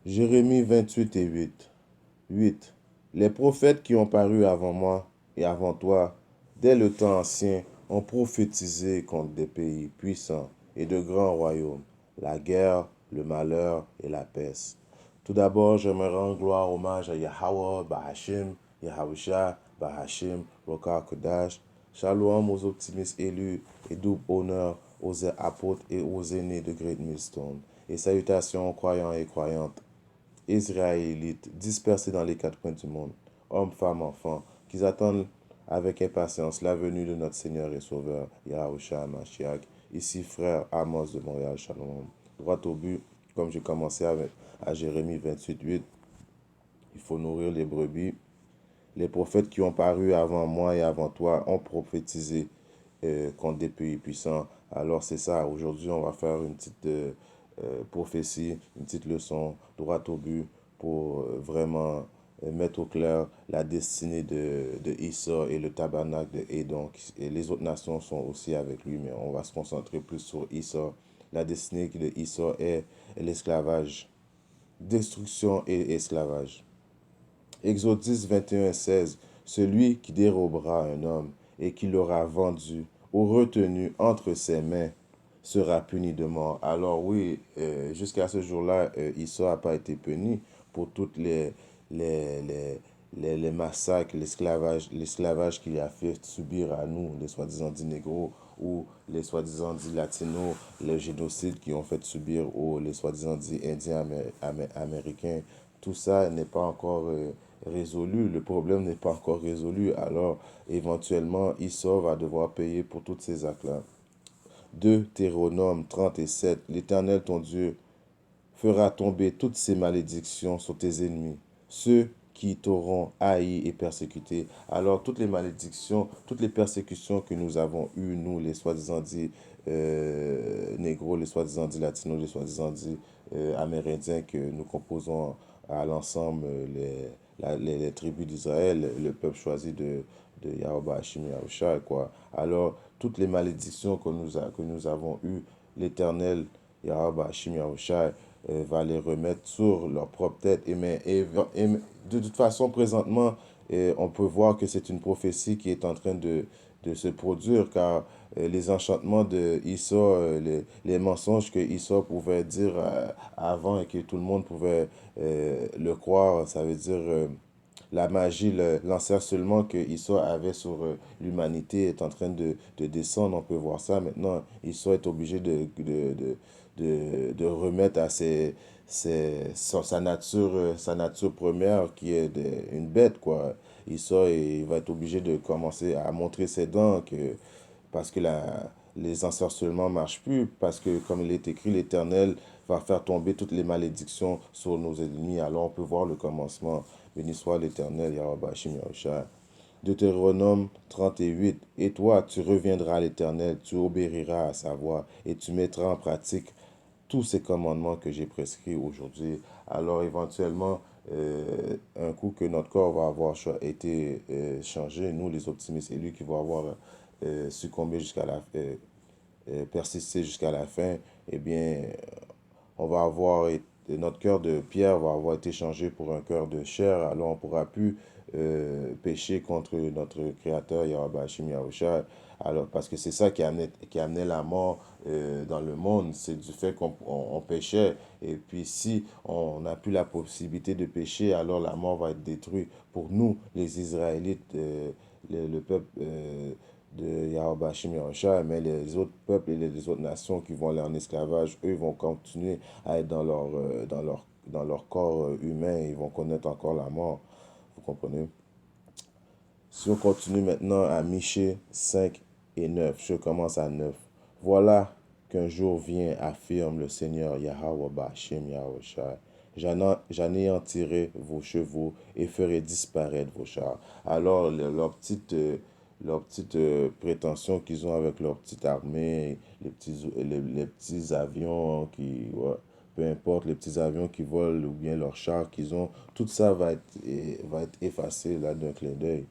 Jérémie 28 et 8. 8. Les prophètes qui ont paru avant moi et avant toi, dès le temps ancien, ont prophétisé contre des pays puissants et de grands royaumes, la guerre, le malheur et la peste. Tout d'abord, je me rends gloire, hommage à Yahweh, Bahashim, Yahusha, Bahashim, Roka Kodash. Shalom aux optimistes élus et double honneur aux apôtres et aux aînés de Great Millstone. Et salutations aux croyants et croyantes Israélites dispersés dans les quatre coins du monde, hommes, femmes, enfants, qui attendent avec impatience la venue de notre Seigneur et Sauveur, Yahushua Mashiach. Ici, frère Amos de Montréal, Shalom. Droit au but, comme j'ai commencé avec à Jérémie 28, 8, il faut nourrir les brebis. Les prophètes qui ont paru avant moi et avant toi ont prophétisé contre des pays puissants. Alors c'est ça, aujourd'hui on va faire une petite prophétie, une petite leçon droit au but pour vraiment mettre au clair la destinée de Issa et le tabernacle de Édom. Et les autres nations sont aussi avec lui, mais on va se concentrer plus sur Issa. La destinée de Issa est l'esclavage, destruction et esclavage. Exode 21, 16. Celui qui dérobera un homme et qui l'aura vendu ou retenu entre ses mains sera puni de mort. Alors oui, jusqu'à ce jour-là, Issa n'a pas été puni pour toutes les, les, les massacres, l'esclavage qu'il a fait subir à nous, les soi-disant dits négros ou les soi-disant dits latinos, les génocides qui ont fait subir aux les soi-disant dits indiens américains. Tout ça n'est pas encore résolu, le problème n'est pas encore résolu, alors éventuellement, Issa va devoir payer pour toutes ces actes-là. Deutéronome 37. L'Éternel ton Dieu fera tomber toutes ces malédictions sur tes ennemis, ceux qui t'auront haï et persécuté. Alors toutes les malédictions, toutes les persécutions que nous avons eues, nous, les soi-disant dits négros, les soi-disant dits latinos, les soi-disant dits amérindiens que nous composons à l'ensemble les tribus d'Israël, le peuple choisi de Yahweh Hashim Yahushua, quoi. Alors, toutes les malédictions que nous avons eues, l'Éternel, Yahweh Hashim Yahushua, va les remettre sur leur propre tête. Et de toute façon, présentement, on peut voir que c'est une prophétie qui est en train de se produire, car les enchantements de Issa, les mensonges que Issa pouvait dire avant et que tout le monde pouvait le croire, ça veut dire la magie, l'encerclement que Issa avait sur l'humanité est en train de descendre. On peut voir ça maintenant. Issa est obligé de remettre à sa nature première qui est une bête, quoi. Issa il va être obligé de commencer à montrer ses dents parce que les ensorcellements ne marchent plus, parce que comme il est écrit, l'Éternel va faire tomber toutes les malédictions sur nos ennemis. Alors on peut voir le commencement. Béni soit l'Éternel, Yahweh Hashim Yahushua. Deutéronome 38. Et toi, tu reviendras à l'Éternel, tu obéiras à sa voix, et tu mettras en pratique tous ces commandements que j'ai prescrits aujourd'hui. Alors éventuellement, un coup que notre corps va avoir été changé, nous les optimistes élus qui vont avoir succombé jusqu'à persisté jusqu'à la fin, eh bien, on va avoir notre cœur de pierre va avoir été changé pour un cœur de chair, alors on ne pourra plus pécher contre notre Créateur, Yahweh Hashim Yahushua. Alors, parce que c'est ça qui amenait la mort dans le monde, c'est du fait qu'on péchait. Et puis si on n'a plus la possibilité de pécher, alors la mort va être détruite. Pour nous, les Israélites, le peuple de Yahweh Hashim Yahushua, mais les autres peuples et les autres nations qui vont aller en esclavage, eux vont continuer à être dans leur corps humain, ils vont connaître encore la mort. Vous comprenez? Si on continue maintenant à Michée 5 et 9, je commence à 9. Voilà qu'un jour vient, affirme le Seigneur Yahweh Bashim Yahushua. J'anéantirai vos chevaux et ferai disparaître vos chars. Alors, leur petite prétention qu'ils ont avec leur petite armée, les petits avions ouais, peu importe, les petits avions qui volent ou bien leurs chars qu'ils ont, tout ça va être effacé là d'un clin d'œil.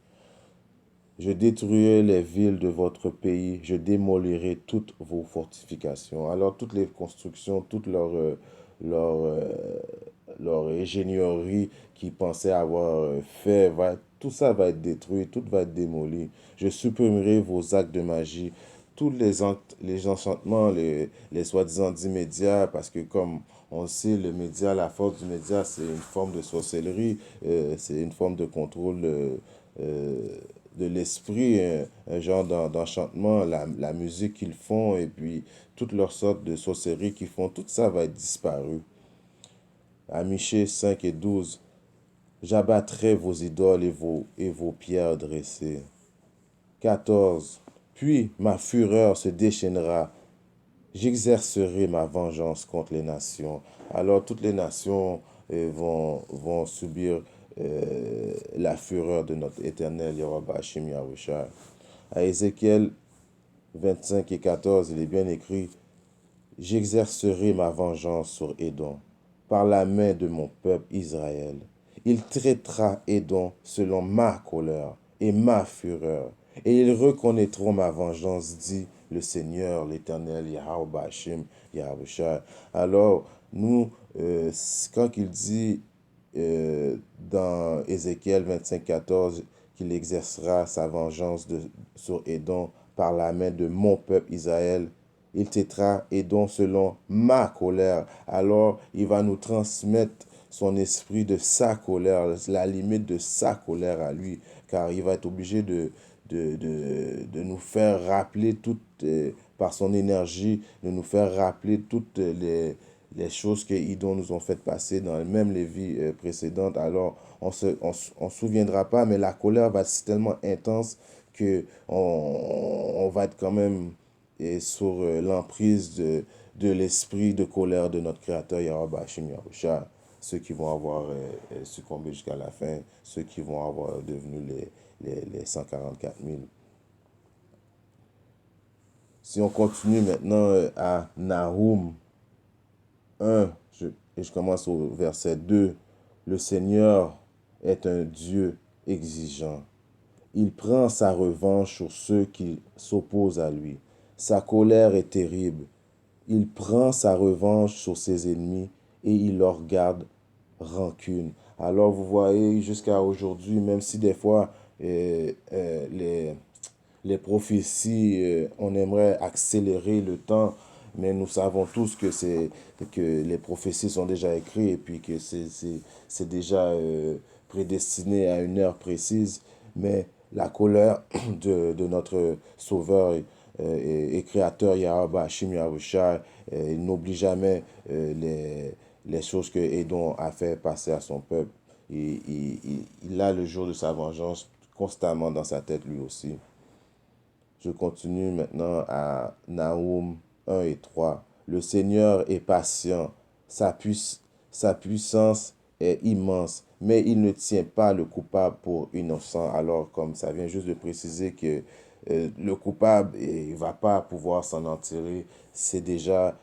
Je détruirai les villes de votre pays, je démolirai toutes vos fortifications. Alors toutes les constructions, toutes leur, leur ingénierie qu'ils pensaient avoir fait, tout ça va être détruit, tout va être démoli. Je supprimerai vos actes de magie, tous les enchantements, les soi-disant dits médias, parce que comme on sait, le média, la force du média, c'est une forme de sorcellerie, c'est une forme de contrôle euh, de l'esprit, un genre d'enchantement, la musique qu'ils font, et puis toutes leurs sortes de sorcelleries qu'ils font, tout ça va être disparu. À Michée 5 et 12, j'abattrai vos idoles et vos pierres dressées. 14. Puis ma fureur se déchaînera. J'exercerai ma vengeance contre les nations. Alors toutes les nations vont subir la fureur de notre éternel Yahweh Hashim Yahushua. À Ézéchiel 25 et 14, il est bien écrit, j'exercerai ma vengeance sur Édom par la main de mon peuple Israël. Il traitera Édom selon ma colère et ma fureur, et ils reconnaîtront ma vengeance, dit le Seigneur, l'Éternel, Yahweh Hashim, Yahushua. Alors, nous, quand il dit dans Ézéchiel 25, 14, qu'il exercera sa vengeance sur Édom par la main de mon peuple Israël, il traitera Édom selon ma colère. Alors, il va nous transmettre son esprit de sa colère, la limite de sa colère à lui, car il va être obligé de nous faire rappeler par son énergie, de nous faire rappeler toutes les choses que Idon nous ont fait passer dans même les vies précédentes. Alors, on souviendra pas, mais la colère va être tellement intense que on va être quand même sur l'emprise de l'esprit de colère de notre Créateur, Yahweh Hashim Yahushua. Ceux qui vont avoir succombé jusqu'à la fin, ceux qui vont avoir devenu les 144 000. Si on continue maintenant à Nahum 1, et je commence au verset 2, le Seigneur est un Dieu exigeant. Il prend sa revanche sur ceux qui s'opposent à lui. Sa colère est terrible. Il prend sa revanche sur ses ennemis et il leur garde rancune. Alors vous voyez, jusqu'à aujourd'hui, même si des fois les prophéties, on aimerait accélérer le temps, mais nous savons tous que les prophéties sont déjà écrites et puis que c'est déjà prédestiné à une heure précise. Mais la colère de notre Sauveur et Créateur Yahweh Hashim Yahushua, il n'oublie jamais les choses que Édom a fait passer à son peuple. Il a le jour de sa vengeance constamment dans sa tête lui aussi. Je continue maintenant à Nahum 1 et 3. Le Seigneur est patient, sa puissance est immense, mais il ne tient pas le coupable pour innocent. Alors, comme ça vient juste de préciser que le coupable ne va pas pouvoir s'en en tirer, c'est déjà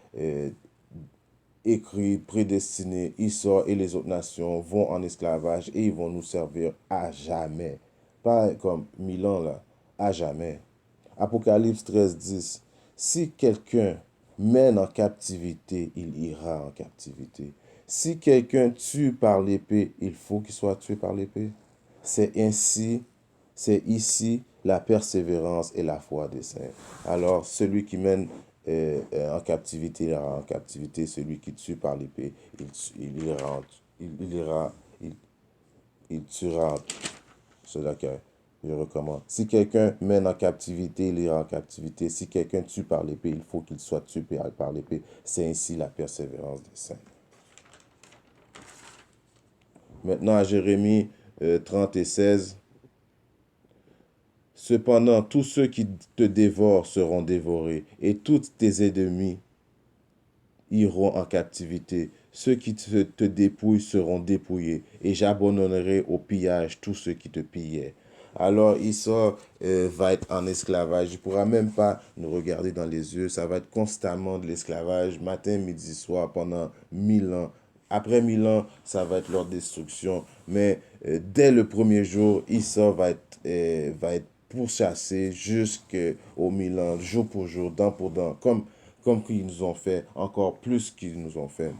écrit, prédestiné, il sort et les autres nations vont en esclavage et ils vont nous servir à jamais. Pas comme 1000 ans là, à jamais. Apocalypse 13, 10. Si quelqu'un mène en captivité, il ira en captivité. Si quelqu'un tue par l'épée, il faut qu'il soit tué par l'épée. C'est ici la persévérance et la foi des saints. Alors, celui qui mène en captivité, il ira en captivité. Celui qui tue par l'épée, il tuera. Cela que je recommande. Si quelqu'un mène en captivité, il ira en captivité. Si quelqu'un tue par l'épée, il faut qu'il soit tué par l'épée. C'est ainsi la persévérance des saints. Maintenant à Jérémie 30 et 16. Cependant, tous ceux qui te dévorent seront dévorés, et tous tes ennemis iront en captivité. Ceux qui te dépouillent seront dépouillés, et j'abandonnerai au pillage tous ceux qui te pillaient. Alors Esau va être en esclavage. Il ne pourra même pas nous regarder dans les yeux. Ça va être constamment de l'esclavage, matin, midi, soir, pendant 1000 ans. Après 1000 ans, ça va être leur destruction. Mais dès le premier jour, Esau va être pourchassé jusqu'aux 1000 ans, jour pour jour, dent pour dent, comme qu'ils nous ont fait, encore plus qu'ils nous ont fait.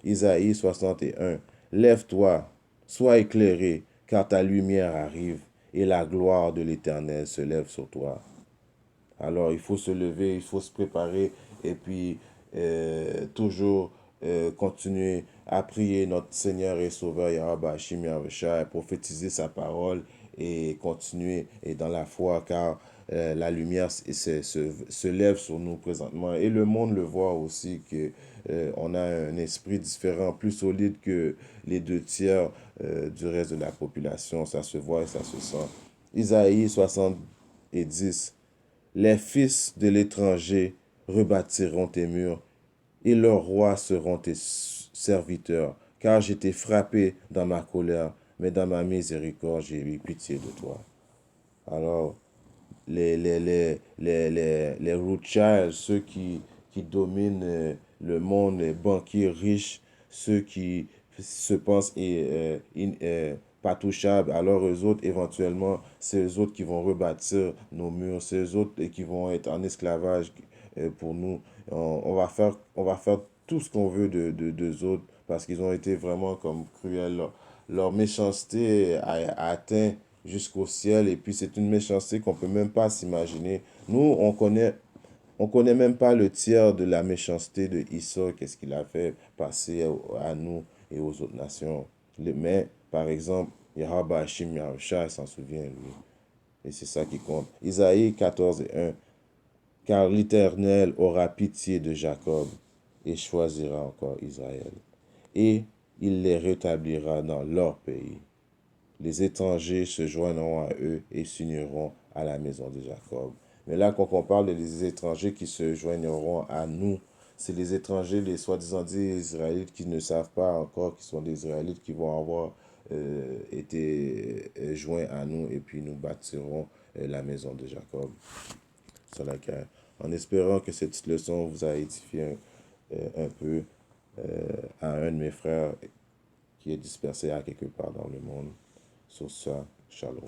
Isaïe 61. Lève-toi, sois éclairé, car ta lumière arrive et la gloire de l'Éternel se lève sur toi. Alors, il faut se lever, il faut se préparer et puis toujours continuer à prier notre Seigneur et Sauveur Yahweh Hashim Yahushua, prophétiser sa parole et continuer et dans la foi car la lumière se lève sur nous présentement et le monde le voit aussi que on a un esprit différent, plus solide que les 2 tiers du reste de la population. Ça se voit et ça se sent. Isaïe 70. Les fils de l'étranger rebâtiront tes murs, et leurs rois seront tes serviteurs, car j'étais frappé dans ma colère, mais dans ma miséricorde, j'ai eu pitié de toi. Alors, les Rothschild, ceux qui dominent le monde, les banquiers riches, ceux qui se pensent pas touchables, alors eux autres, éventuellement, c'est eux autres qui vont rebâtir nos murs, c'est eux autres qui vont être en esclavage pour nous. On va faire tout ce qu'on veut d'eux autres parce qu'ils ont été vraiment comme cruels. Leur méchanceté a atteint jusqu'au ciel et puis c'est une méchanceté qu'on peut même pas s'imaginer. Nous, on connaît même pas le tiers de la méchanceté de Issa, qu'est-ce qu'il a fait passer à nous et aux autres nations. Mais, par exemple, Yahweh Hashim Yahushua s'en souvient, lui. Et c'est ça qui compte. Isaïe 14 et 1. Car l'Éternel aura pitié de Jacob et choisira encore Israël. Et il les rétablira dans leur pays. Les étrangers se joindront à eux et s'uniront à la maison de Jacob. Mais là, quand on parle des étrangers qui se joindront à nous, c'est les étrangers, les soi-disant Israélites qui ne savent pas encore qu'ils sont des Israélites qui vont avoir été joints à nous et puis nous bâtirons la maison de Jacob. Sur laquelle, en espérant que cette leçon vous a édifié un peu à un de mes frères qui est dispersé à quelque part dans le monde. Sur ça, shalom.